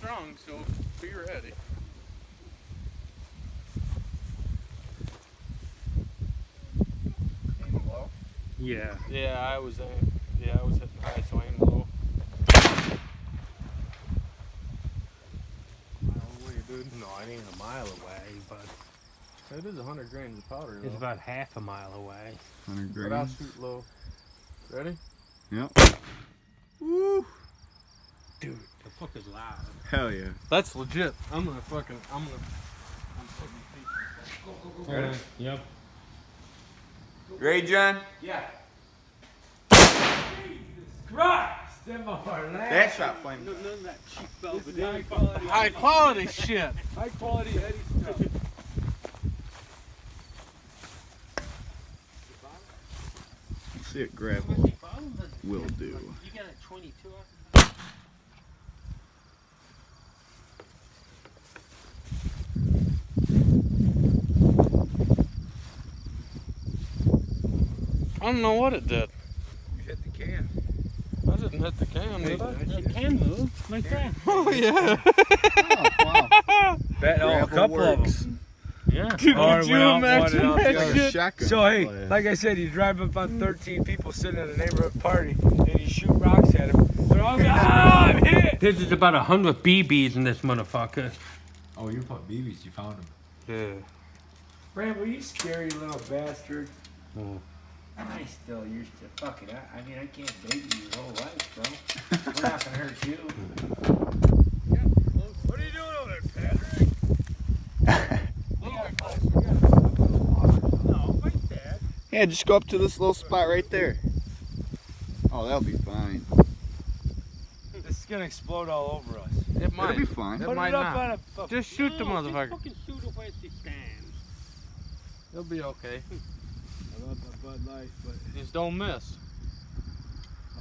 strong, so be ready. Yeah. Yeah, I was hitting high, so I aimed low. Mile away, dude. No, it ain't a mile away, but It is 100 grains of powder, it's though. about half a mile away. 100 But I'll grains. shoot low. Ready? Yep. Woo! Dude, the fuck is loud. Hell yeah. That's legit. I'm putting Ready? Yep. Ready, John? Yeah. Jesus Christ! Them motherfuckers. That's not flame. None of that cheap velvet. high quality shit. High quality Eddie stuff. See it gravel will do. You got a 22 off? I don't know what it did. You hit the can. I didn't hit the can, did I? It can move like that. Oh, yeah. Oh, wow. Bet Gravel a couple of works. them. Yeah. Dude, Or could went you out, imagine one out, that the shit? Shotgun So hey, blast. like I said, you drive up on 13 people sitting at a neighborhood party, and you shoot rocks at them. They're all going, ah, I'm hit! This is about 100 BBs in this motherfucker. Oh, you put BBs, you found them. Yeah. Bramble, you scary little bastard. I still used to fuck it. I mean, I can't baby you your whole life, bro. We're not gonna hurt you. What are you doing over there, Patrick? No, like that. Yeah, just go up to this little spot right there. Oh, that'll be fine. This is gonna explode all over us. It It'll might. be fine. It Put might it up not. on a fucking... Just shoot the motherfucker. Just fucking shoot it where it stands. It'll be okay. I love my Bud Light, but... Just don't miss.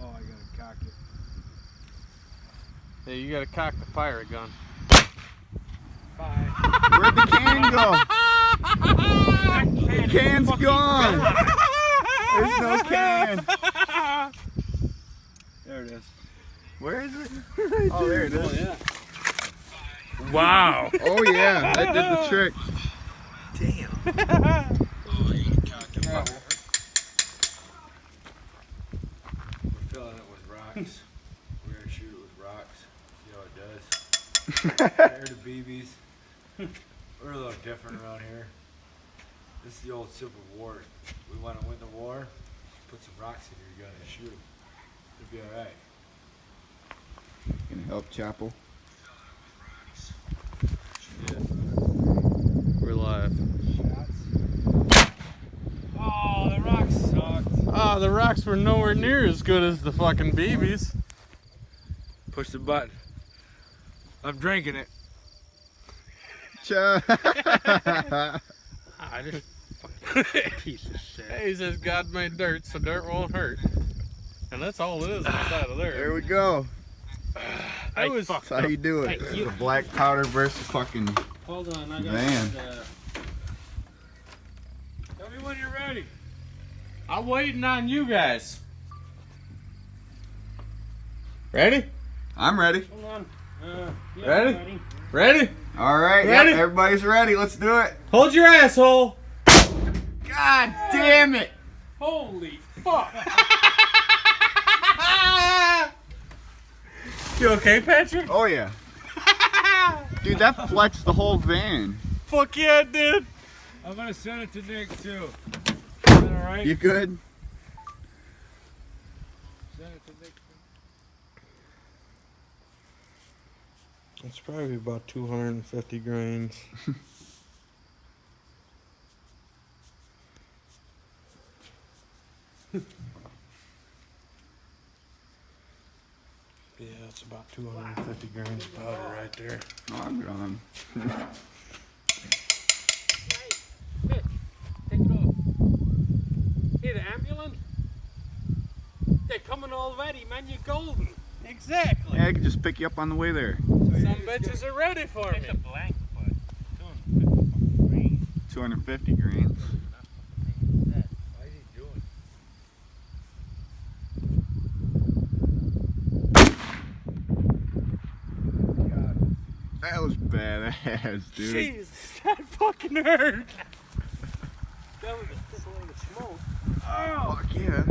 Oh, I gotta cock it. Hey, you gotta cock the fire gun. Bye. Where'd the can go? The can's gone. There's no can. There it is. Where is it? Oh, there it is. yeah. Wow. Oh, yeah. That did the trick. We're filling it with rocks. We're gonna shoot it with rocks. See how it does. Compared to BBs. We're a little different around here. This is the old Civil War. We want to win the war. Put some rocks in your gun and shoot them. It'll be alright. Can help, Chapel. We're live. Oh, the rocks sucked. Ah, the rocks were nowhere near as good as the fucking BBs. Push the button. I'm drinking it. I just piece of shit. Hey, he says God made dirt, so dirt won't hurt. And that's all it is inside of there. There we go. I was That's how you do it. The black powder versus fucking Hold on, I got van. Tell me when you're ready. I'm waiting on you guys. Ready? I'm ready. Hold on. Yeah, Ready? I'm ready. Ready? All right, Ready? yep, everybody's ready. Let's do it. Hold your asshole. God damn it. Holy fuck. You okay, Patrick? Oh, yeah. Dude, that flexed the whole van. Fuck yeah, it did. I'm gonna send it to Nick too. Is that alright? You good? Send it to Nick. It's probably about 250 grains. Yeah, it's about 250 grains of powder right there. Oh, I'm gone. Hey, take it off. Hey, the ambulance? They're coming already, man. You're golden. Exactly. Yeah, I can just pick you up on the way there. Some bitches are ready for me. It's a blank, but 250 green. 250 grains. Why is he doing? God. That was badass, dude. Jesus, that fucking hurt. That was just a little smoke. Oh, Fuck yeah.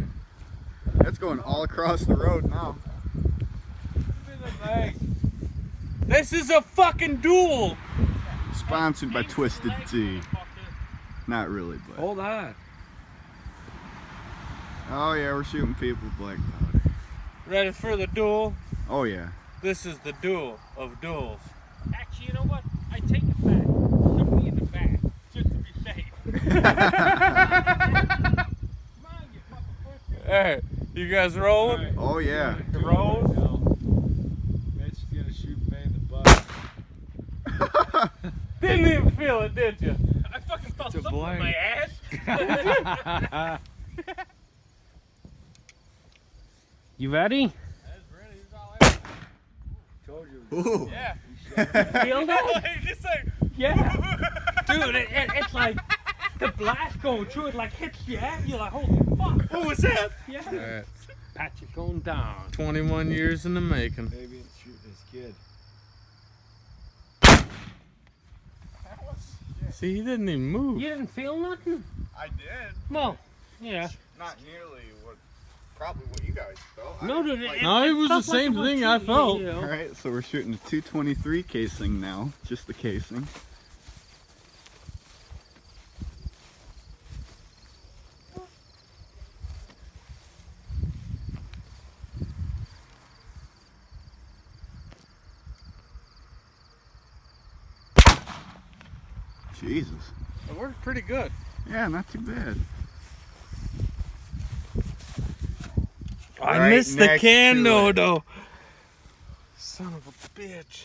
That's going all across the road now. this is a fucking duel. Sponsored by Twisted Tea. Not really, but. Hold on. Oh yeah, we're shooting people with black powder. Ready for the duel? Oh yeah. This is the duel of duels. Actually, you know what? I take it back. Shoot me in the back, just to be safe. Come on, you fucking pussy. Hey, you guys rolling? Oh yeah. You rolling? Mitch is gonna shoot May in the butt. Didn't even feel it, did you? I fucking felt It's a something in blank. my ass. You ready? Told you. Ooh. Yeah. Feel that? Just say, Yeah. Dude, it's like the blast going through it like hits you at you like holy fuck. what was that? Yeah. Alright. Patrick going down. 21 years in the making. Maybe it's shooting his kid. See, he didn't even move. You didn't feel nothing? I did. Well, yeah. Not nearly probably what you guys felt. No, dude. No, it was the felt like same it was thing I too, felt. you know. Alright, so we're shooting the 223 casing now. Just the casing. Jesus. It worked pretty good. Yeah, not too bad. I Right missed the next can to though, it. though. Son of a bitch.